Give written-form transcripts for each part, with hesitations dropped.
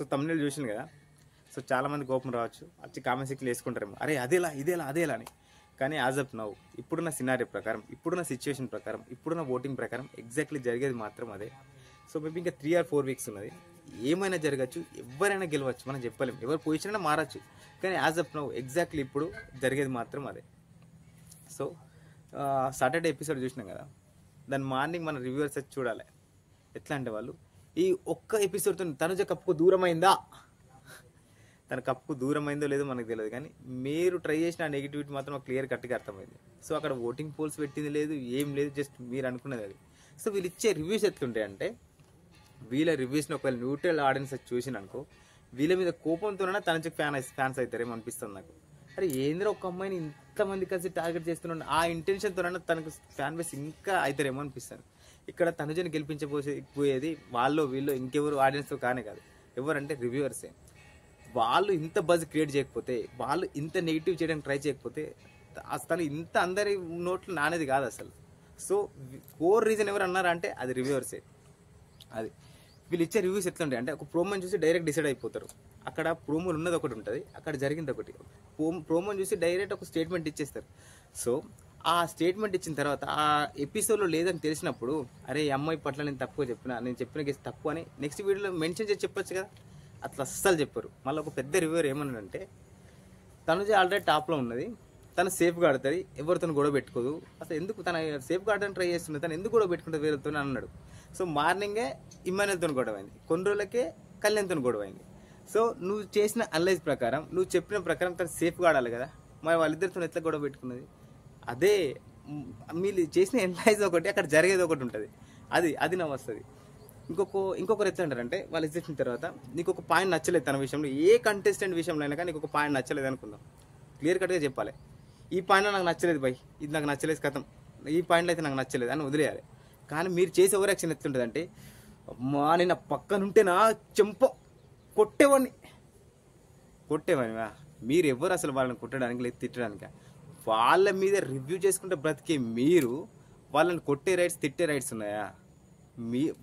So తమ్ముళ్ళు చూసింది కదా. సో చాలామంది కోపం రావచ్చు, వచ్చి కామెంట్ సెక్షన్లో వేసుకుంటారేమో, అరే అదేలా ఇదేలా అని. కానీ యాజ్ ఆఫ్ నౌ ఇప్పుడున్న సినారియో ప్రకారం, ఇప్పుడున్న సిచ్యువేషన్ ప్రకారం, ఇప్పుడున్న ఓటింగ్ ప్రకారం ఎగ్జాక్ట్లీ జరిగేది మాత్రం అదే. సో మేబీ ఇంకా 3 or 4 వీక్స్ ఉన్నది, ఏమైనా జరగచ్చు, ఎవరైనా గెలవచ్చు, మనం చెప్పలేం, ఎవరు పొజిషన్ అయినా మారచ్చు. కానీ యాజ్ ఆఫ్ నౌ ఎగ్జాక్ట్లీ ఇప్పుడు జరిగేది మాత్రం అదే. సో సాటర్డే ఎపిసోడ్ చూసినాం కదా, దాని మార్నింగ్ మన రివ్యూవర్స్ వచ్చి చూడాలి. ఎట్లా అంటే వాళ్ళు ఈ ఒక్క ఎపిసోడ్తో తనుజ కప్పుకు దూరమైందా, తన కప్పుకు దూరమైందో లేదో మనకు తెలియదు, కానీ మీరు ట్రై చేసిన ఆ నెగిటివిటీ మాత్రం క్లియర్ కట్గా అర్థమైంది. సో అక్కడ ఓటింగ్ పోల్స్ పెట్టింది లేదు, ఏం లేదు, జస్ట్ మీరు అనుకున్నది అది. సో వీళ్ళు ఇచ్చే రివ్యూస్ ఎట్లుంటాయి అంటే, వీళ్ళ రివ్యూస్ని ఒకవేళ న్యూట్రల్ ఆడియన్స్ చూసిన అనుకో, వీళ్ళ మీద కోపంతోనైనా తనకి ఫ్యాన్స్ అవుతారేమో అనిపిస్తుంది నాకు. అరే ఏంద్ర ఒక అమ్మాయిని ఇంతమంది కలిసి టార్గెట్ చేస్తున్నాడు, ఆ ఇంటెన్షన్తోనైనా తనకు ఫ్యాన్ బేస్ ఇంకా అవుతారేమో అనిపిస్తుంది. ఇక్కడ తనుజని గెలిపించబోయేది వాళ్ళు వీళ్ళు ఇంకెవరు ఆడియన్స్ కానే కాదు, ఎవరంటే రివ్యూవర్సే. వాళ్ళు ఇంత బజ్ క్రియేట్ చేయకపోతే, వాళ్ళు ఇంత నెగిటివ్ చేయడానికి ట్రై చేయకపోతే అసలు ఇంత అందరి నోట్లు నానేది కాదు అసలు. సో కోర్ రీజన్ ఎవరు అన్నారా అంటే అది రివ్యూవర్సే. అది వీళ్ళు ఇచ్చే రివ్యూస్ ఎట్లుంటాయి అంటే, ఒక ప్రోమోని చూసి డైరెక్ట్ డిసైడ్ అయిపోతారు. అక్కడ ప్రోమోలు ఉన్నది ఒకటి ఉంటుంది, అక్కడ జరిగింది ఒకటి. ప్రోమోని చూసి డైరెక్ట్ ఒక స్టేట్మెంట్ ఇచ్చేస్తారు. సో ఆ స్టేట్మెంట్ ఇచ్చిన తర్వాత ఆ ఎపిసోడ్లో లేదని తెలిసినప్పుడు, అరే ఈ అమ్మాయి పట్ల నేను తక్కువ చెప్పిన, నేను చెప్పిన కేసు తక్కువ అని నెక్స్ట్ వీడియోలో మెన్షన్ చేసి చెప్పొచ్చు కదా. అట్లా అస్సలు చెప్పరు. మళ్ళీ ఒక పెద్ద రివ్యూవర్ ఏమన్నాడంటే, తనుజ ఆల్రెడీ టాప్లో ఉన్నది, తను సేఫ్గా ఆడుతుంది, ఎవరితో గొడవ పెట్టుకోదు, అసలు ఎందుకు తన సేఫ్గా ఆడడానికి ట్రై చేస్తుంది, తను ఎందుకు గొడవ పెట్టుకుంటుంది వేరేతో అన్నాడు. సో మార్నింగే ఇమ్మానుయల్తో గొడవ అయింది, కొన్ని రోజులకే కళ్యాణ్తో గొడవ అయింది. సో నువ్వు చేసిన అనలైజ్ ప్రకారం, నువ్వు చెప్పిన ప్రకారం తను సేఫ్గా ఆడాలి కదా, మరి వాళ్ళిద్దరితో ఎట్లా గొడవ పెట్టుకున్నది? అదే మీరు చేసిన అనలైజ్ ఒకటి, అక్కడ జరిగేది ఒకటి ఉంటుంది. అది నవ్వు వస్తుంది. ఇంకొకరు ఎట్లా అంటారంటే, వాళ్ళు ఇచ్చిన తర్వాత నీకు ఒక పాయింట్ నచ్చలేదు తన విషయంలో, ఏ కంటెస్టెంట్ విషయంలో అయినా కానీ నీకు ఒక పాయింట్ నచ్చలేదు అనుకుందాం, క్లియర్ కట్గా చెప్పాలి. ఈ పాయింట్లో నాకు నచ్చలేదు బై, ఇది నాకు నచ్చలేదు కథం, ఈ పాయింట్లో అయితే నాకు నచ్చలేదు అని వదిలేయాలి. కానీ మీరు చేసే ఓవర్ యాక్షన్ ఎట్లుంటుంది అంటే, అమ్మా నేను పక్కనుంటే నా చెంప కొట్టేవాడిని. మీరు ఎవరు అసలు వాళ్ళని కొట్టడానికి లేదు తిట్టడానికి? వాళ్ళ మీద రివ్యూ చేసుకుంటే బ్రతికే మీరు వాళ్ళని కొట్టే రైట్స్, తిట్టే రైట్స్ ఉన్నాయా?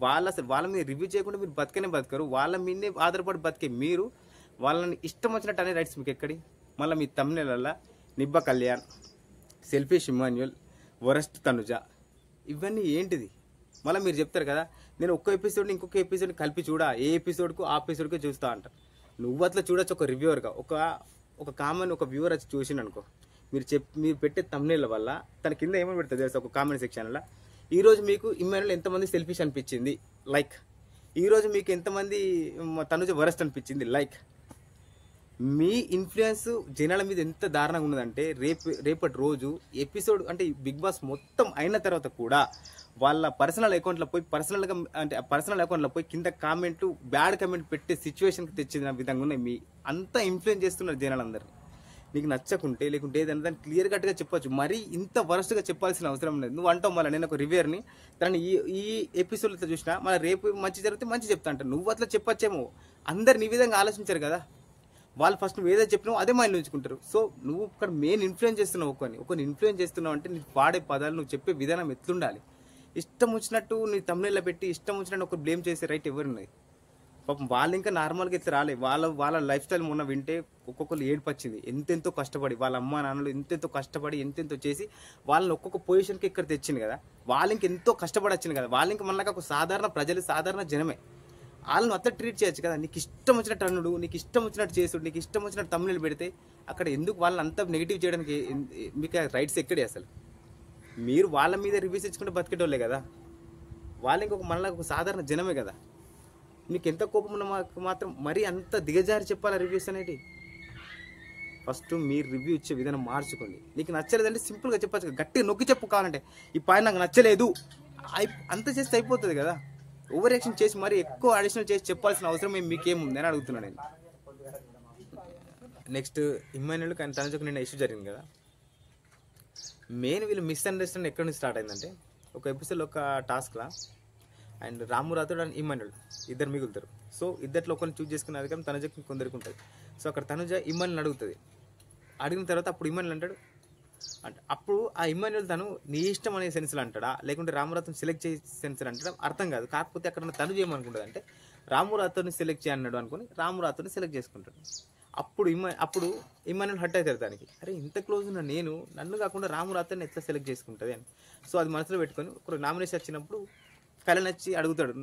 వాళ్ళ మీద రివ్యూ చేయకుండా మీరు బతకరు. వాళ్ళ మీదనే ఆధారపడి బతికే మీరు వాళ్ళని ఇష్టం వచ్చినట్టు అనే రైట్స్ మీకు ఎక్కడి? మళ్ళీ మీ తమ్ముళ్ళ నిబ్బ కళ్యాణ్, సెల్ఫిష్ ఇమ్మాన్యుయల్, వరస్ట్ తనుజ, ఇవన్నీ ఏంటిది? మళ్ళీ మీరు చెప్తారు కదా, నేను ఒక్క ఎపిసోడ్ని ఇంకొక ఎపిసోడ్ని కలిపి చూడా, ఏ ఎపిసోడ్కు ఆ ఎపిసోడ్కే చూస్తా అంటారు. నువ్వు అట్లా చూడొచ్చు ఒక రివ్యూవర్గా. ఒక కామన్ ఒక వ్యూవర్ వచ్చి చూసిండు అనుకో, మీరు పెట్టే తమ్ముళ్ళ వల్ల తన కింద ఏమని పెడుతుంది తెలుసా, ఒక కామెంట్ సెక్షన్లో, ఈరోజు మీకు ఇమ్మాన్యుయల్ ఎంతమంది సెల్ఫిష్ అనిపించింది, లైక్. ఈరోజు మీకు ఎంతమంది తనుజ వరస్ట్ అనిపించింది, లైక్. మీ ఇన్ఫ్లుయెన్స్ జనాల మీద ఎంత దారుణంగా ఉన్నదంటే, రేపటి రోజు ఎపిసోడ్ అంటే బిగ్ బాస్ మొత్తం అయిన తర్వాత కూడా వాళ్ళ పర్సనల్ అకౌంట్లో పోయి కింద కామెంట్లు, బ్యాడ్ కామెంట్ పెట్టే సిచ్యువేషన్కి తెచ్చిన విధంగా ఉన్నాయి. మీ అంతా ఇన్ఫ్లుయెన్స్ చేస్తున్నారు జనాలందరినీ. నీకు నచ్చకుంటే లేకుంటే ఏదైనా దాన్ని క్లియర్ కట్గా చెప్పొచ్చు, మరీ ఇంత వరస్ట్గా చెప్పాల్సిన అవసరం లేదు. నువ్వు అంటావు మళ్ళీ నేను ఒక రివ్యూర్ని, తనని ఈ ఎపిసోడ్లో చూసినా మళ్ళీ రేపు మంచి జరిగితే మంచి చెప్తా అంట. నువ్వు అట్లా చెప్పొచ్చేమో, అందరు నీ విధంగా ఆలోచించారు కదా. వాళ్ళు ఫస్ట్ నువ్వు ఏదైతే చెప్పినావు అదే మైండ్లో ఉంచుకుంటారు. సో నువ్వు ఇక్కడ మెయిన్ ఇన్ఫ్లుయెన్స్ చేస్తున్నావు, ఒకరిని ఇన్ఫ్లుయెన్స్ చేస్తున్నావు అంటే నీకు వాడే పదాలు, నువ్వు చెప్పే విధానం ఎట్లుండాలి. ఇష్టం వచ్చినట్టు నీ తమ్ముళ్ళ పెట్టి ఇష్టం వచ్చినట్టు ఒక బ్లేమ్ చేసే రైట్ ఎవరున్నది? పాపం వాళ్ళు ఇంకా నార్మల్గా ఇట్లా రాలేదు. వాళ్ళ లైఫ్ స్టైల్ మొన్న వింటే ఒక్కొక్కరు ఏడుపచ్చింది. ఎంతెంతో కష్టపడి వాళ్ళ అమ్మ నాన్నలు ఎంతెంతో కష్టపడి ఎంతెంతో చేసి వాళ్ళని ఒక్కొక్క పొజిషన్కి ఇక్కడ తెచ్చింది కదా. వాళ్ళు ఇంకెంతో కష్టపడి వచ్చింది కదా. వాళ్ళు ఇంకా మనకు ఒక సాధారణ ప్రజలు, సాధారణ జనమే. వాళ్ళని అట్లా ట్రీట్ చేయొచ్చు కదా. నీకు ఇష్టం వచ్చినట్టు అన్నుడు, నీకు ఇష్టం వచ్చినట్టు చేసుడు, నీకు ఇష్టం వచ్చినట్టు తమ్ముళ్ళు పెడితే అక్కడ ఎందుకు వాళ్ళని అంతా నెగిటివ్ చేయడానికి మీకు రైట్స్ ఎక్కడే? అసలు మీరు వాళ్ళ మీద రివ్యూస్ ఇచ్చుకుంటే బతికేటోళ్ళే కదా. వాళ్ళు ఇంకొక మనలో ఒక సాధారణ జనమే కదా. నీకు ఎంత కోపం ఉన్న మాత్రం మరీ అంత దిగజారి చెప్పాలా రివ్యూస్ అనేవి? ఫస్ట్ మీరు రివ్యూ ఇచ్చే విధానం మార్చుకోండి. నీకు నచ్చలేదంటే సింపుల్గా చెప్పచ్చు, గట్టిగా నొక్కి చెప్పు. కావాలంటే ఈ పాయింట్ నాకు నచ్చలేదు అంత చేస్తే అయిపోతుంది కదా. ఓవర్ యాక్షన్ చేసి మరీ ఎక్కువ అడిషనల్ చేసి చెప్పాల్సిన అవసరం మీకేముంది అని అడుగుతున్నాను నేను. నెక్స్ట్ ఇమ్మాన్యుయల్ కానీ తనుజకు నిన్న ఇష్యూ జరిగింది కదా. మెయిన్ వీళ్ళు మిస్అండర్స్టాండింగ్ ఎక్కడి నుంచి స్టార్ట్ అయిందంటే, ఒక ఎపిసోడ్లో ఒక టాస్క్లా and Ramu Rathod and Emmanuel ఇద్దరు మిగులుతారు. సో ఇద్దరిలో ఒకరిని చూస్ చేసుకునే అధికారం తనుజకి కొందరికి ఉంటుంది. సో అక్కడ తనుజ ఇమ్మాన్యుయల్ అడుగుతుంది. అడిగిన తర్వాత అప్పుడు ఇమ్మాన్యుయల్ అంటాడు, అంటే అప్పుడు ఆ ఇమ్మాన్యుయల్ తను నీ ఇష్టం అనే సెన్స్లో అంటాడా లేకుంటే రామరత్నం సెలెక్ట్ చేసే సెన్స్లో అంటాడా అర్థం కాదు. కాకపోతే అక్కడ తనుజ ఏమనుకుంటుంది అంటే, రాము రాథోడ్ని సెలెక్ట్ చేయన్నాడు అనుకుని రాము రాథోడ్ని సెలెక్ట్ చేసుకుంటాడు. అప్పుడు ఇమాన్యుల్ హర్ట్ అవుతారు దానికి. అరే ఇంత క్లోజ్ ఉన్న నేను నన్ను కాకుండా రాము రాథోడ్ని ఎట్లా సెలెక్ట్ చేసుకుంటుంది అని. సో అది మనసులో పెట్టుకొని ఒక నామినేషన్ వచ్చినప్పుడు కళ్యాణ్ వచ్చి అడుగుతాడు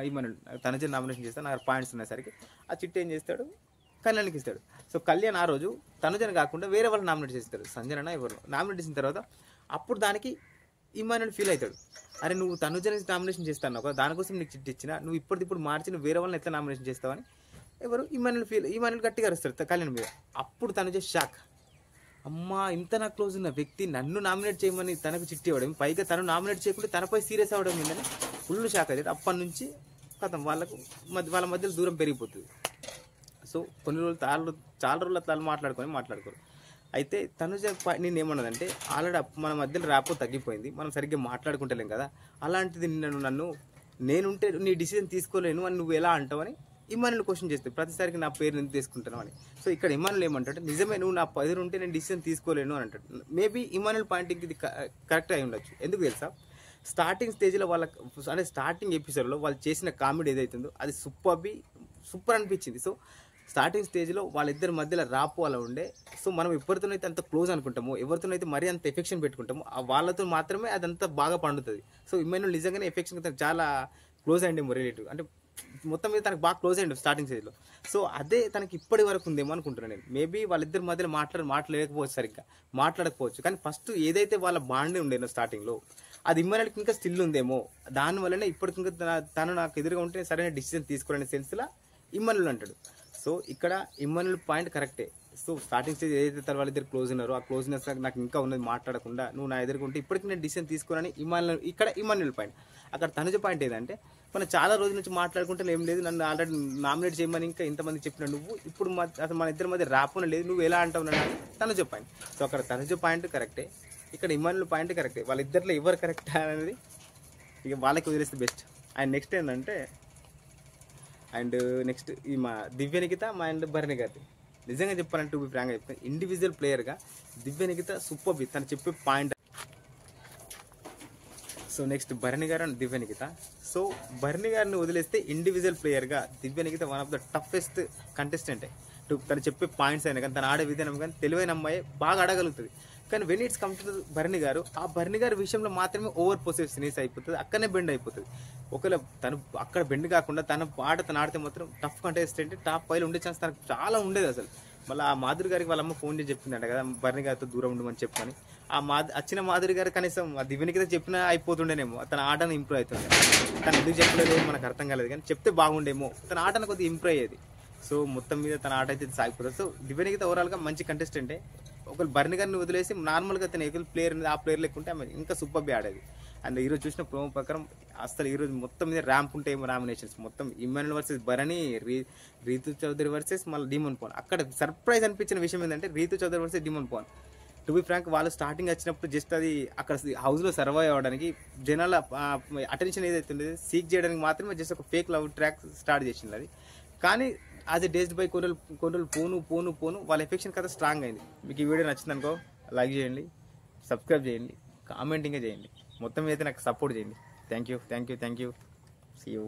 ఇమాన్యుల్ తనుజ నామినేషన్ చేస్తాను నాకు పాయింట్స్ ఉన్నసరికి ఆ చిట్టి ఏం చేస్తాడు కళ్యాణ్కి ఇస్తాడు. సో కళ్యాణ్ ఆ రోజు తనుజని కాకుండా వేరే వాళ్ళు నామినేట్ చేస్తారు, సంజన ఎవరు నామినేట్ చేసిన తర్వాత అప్పుడు దానికి ఇమాన్యుల్ ఫీల్ అవుతాడు. అరే నువ్వు తనుజని నామినేషన్ చేస్తాను కదా, దానికోసం నీకు చిట్టి ఇచ్చిన, నువ్వు ఇప్పటిప్పుడు మార్చి నువ్వు వేరే వాళ్ళని ఎట్లా నామినేషన్ చేస్తావని ఎవరు ఇమాన్యుల్ గట్టిగా అరుస్తాడు కళ్యాణ్ మీద. అప్పుడు తనుజ షాక్, అమ్మా ఇంత నా క్లోజ్ ఉన్న వ్యక్తి నన్ను నామినేట్ చేయమని తనకు చిట్టి ఇవ్వడం, పైగా తను నామినేట్ చేయకుండా తనపై సీరియస్ అవ్వడం ఏంటని ఫుల్ షాక్ అవుతాడు. అప్పటి నుంచి కథం వాళ్ళ మధ్యలో దూరం పెరిగిపోతుంది. సో కొన్ని రోజులు చాలా రోజులు అట్లా మాట్లాడుకోరు. అయితే తనుజ నేను ఏమన్నదంటే ఆల్రెడీ మన మధ్యలో ర్యాపో తగ్గిపోయింది, మనం సరిగ్గా మాట్లాడుకుంటలేం కదా, అలాంటిది నేనుంటే నీ డిసిజన్ తీసుకోలేను అని నువ్వు ఎలా అంటావు అని ఇమాన్యుల్ క్వశ్చన్ చేస్తే ప్రతిసారికి నా పేరు ఎందుకు తీసుకుంటాను అని. సో ఇక్కడ ఇమాన్యుల్ ఏమంటాడు, నిజమే నువ్వు నా ఎదురు ఉంటే నేను డిసిజన్ తీసుకోలేను అని అంటాడు. మేబీ ఇమాన్యుల్ పాయింట్కి ఇది కరెక్ట్ అయి ఉండొచ్చు. ఎందుకు తెలుసా, స్టార్టింగ్ స్టేజ్లో అంటే స్టార్టింగ్ ఎపిసోడ్లో వాళ్ళు చేసిన కామెడీ ఏదైతుందో అది సూపర్ అనిపించింది. సో స్టార్టింగ్ స్టేజ్లో వాళ్ళిద్దరి మధ్యలో రాపు అలా ఉండే. సో మనం ఎవరితోనైతే అంత క్లోజ్ అనుకుంటామో, ఎవరితోనైతే మరీ అంత ఎఫెక్షన్ పెట్టుకుంటామో వాళ్ళతో మాత్రమే అదంతా బాగా పండుతుంది. సో ఇమాన్యుల్ నిజంగానే ఎఫెక్షన్ చాలా క్లోజ్ అయ్యిండేమో రిలేటివ్, అంటే మొత్తం మీద తనకు బాగా క్లోజ్ అయ్యిండు స్టార్టింగ్ స్టేజ్లో. సో అదే తనకి ఇప్పటి వరకు ఉందేమో అనుకుంటున్నాను నేను. మేబీ వాళ్ళిద్దరి మధ్యలో మాట్లాడలేకపోవచ్చు, సరిగ్గా మాట్లాడకపోవచ్చు, కానీ ఫస్ట్ ఏదైతే వాళ్ళ బాండే ఉండేనో స్టార్టింగ్లో అది ఇమాన్యుల్కి ఇంకా స్టిల్ ఉందేమో, దానివల్లనే ఇప్పటికి ఇంకా తను నాకు ఎదురుగా ఉంటే సరైన డిసిజన్ తీసుకోవాలనే సెన్స్లా ఇమాన్యుల్ అంటాడు. సో ఇక్కడ ఇమాన్యుల్ పాయింట్ కరెక్టే. సో స్టార్టింగ్ స్టేజ్ ఏదైతే వాళ్ళిద్దరు క్లోజ్ ఉన్నారో ఆ క్లోజ్నెస్ నాకు ఇంకా ఉన్నది, మాట్లాడకుండా నువ్వు నా ఎదుర్కొంటే ఇప్పటికి నేను డిసిజన్ తీసుకోవాలని ఇమాన్యుల్ పాయింట్. అక్కడ తనుజ పాయింట్ ఏదంటే మనం చాలా రోజుల నుంచి మాట్లాడుకుంటే ఏం లేదు, నన్ను ఆల్రెడీ నామినేట్ చేయమని ఇంకా ఇంతమంది చెప్పిన నువ్వు ఇప్పుడు అసలు మన ఇద్దరి మధ్య ర్యాప్ లేదు, నువ్వు ఎలా అంటావు నన్ను తనుజ పాయింట్. సో అక్కడ తనుజ పాయింట్ కరెక్టే, ఇక్కడ ఇమాన్యుల్ పాయింట్ కరెక్టే. వాళ్ళిద్దరిలో ఎవరు కరెక్ట్ అనేది ఇక వాళ్ళకి వదిలేస్తే బెస్ట్. అండ్ నెక్స్ట్ ఏంటంటే నెక్స్ట్ ఈ మా దివ్య నిఖిత అండ్ భరణి గారి నిజంగా చెప్పాలంటే టు బి ఫ్రాంక్గా చెప్తాను, ఇండివిజువల్ ప్లేయర్గా దివ్య నిఖిత సూపర్ తను చెప్పే పాయింట్. సో నెక్స్ట్ భరణి గారు అండ్ దివ్య నిఖిత. సో భరణి గారిని వదిలేస్తే ఇండివిజువల్ ప్లేయర్గా Divya Nikhitha one of the toughest కంటెస్టెంటే. తను చెప్పే పాయింట్స్ అయినా కానీ తను ఆడే విధానం కానీ తెలివైన అమ్మాయి బాగా ఆడగలుగుతుంది. కానీ when it's come to Bharani garu, ఆ భరణి గారి విషయంలో మాత్రమే ఓవర్ పొసెసివ్నెస్ అయిపోతుంది, అక్కడనే బెండ్ అయిపోతుంది. ఒకవేళ తను అక్కడ బెండ్ కాకుండా తను ఆడితే మాత్రం టఫ్ కంటెస్టెంట్ టాప్ 5లో ఉండే ఛాన్స్ తనకు చాలా ఉండేది అసలు. మళ్ళీ ఆ మాధురి గారికి వాళ్ళ అమ్మ ఫోన్ చేసి చెప్పిందంట కదా భరణి గారితో దూరం ఉండమని చెప్పని. వచ్చిన మాధురి గారు కనీసం ఆ దివ్యనికి చెప్పినా అయిపోతుండేనేమో, తన ఆటను ఇంప్రూవ్ అవుతుంది. తను ఎందుకు చెప్పలేదు మనకు అర్థం కాలేదు, కానీ చెప్తే బాగుండేమో, తన ఆటను కొద్దిగా ఇంప్రూవ్ అయ్యేది. సో మొత్తం మీద తన ఆట అయితే సాగిపోతుంది. సో దివ్యనికిత ఓవరాల్గా మంచి కంటెస్టెంటే. ఒకళ్ళు భరణి గారిని వదిలేసి నార్మల్గా తన ఏకల్ ప్లేయర్ ఆ ప్లేయర్ లేకుంటే ఆమె ఇంకా సూపర్గా ఆడేది. అండ్ ఈరోజు చూసిన ప్రోమో ప్రకారం అసలు ఈరోజు మొత్తం మీద ర్యాంప్ ఉంటాయి నామినేషన్స్ మొత్తం. Emmanuel versus Bharani, Rithu Chowdary versus మళ్ళీ డీమన్ పవన్. అక్కడ సర్ప్రైజ్ అనిపించిన విషయం ఏంటంటే Rithu Chowdary versus demon Pavan. To be frank వాళ్ళు స్టార్టింగ్ వచ్చినప్పుడు జస్ట్ అది అక్కడ హౌస్లో సర్వైవ్ అవ్వడానికి జనాల అటెన్షన్ ఏదైతే ఉండేది సీక్ చేయడానికి మాత్రమే జస్ట్ ఒక ఫేక్ లవ్ ట్రాక్ స్టార్ట్ చేసింది అది. కానీ యాజ్ ఎ డేస్డ్ బై కొన్ని పోను వాళ్ళ ఎఫెక్షన్ కథ స్ట్రాంగ్ అయింది. మీకు ఈ వీడియో నచ్చింది అనుకో లైక్ చేయండి, సబ్స్క్రైబ్ చేయండి, కామెంటింగ్ చేయండి, మొత్తం అయితే నాకు సపోర్ట్ చేయండి. Thank you. See you.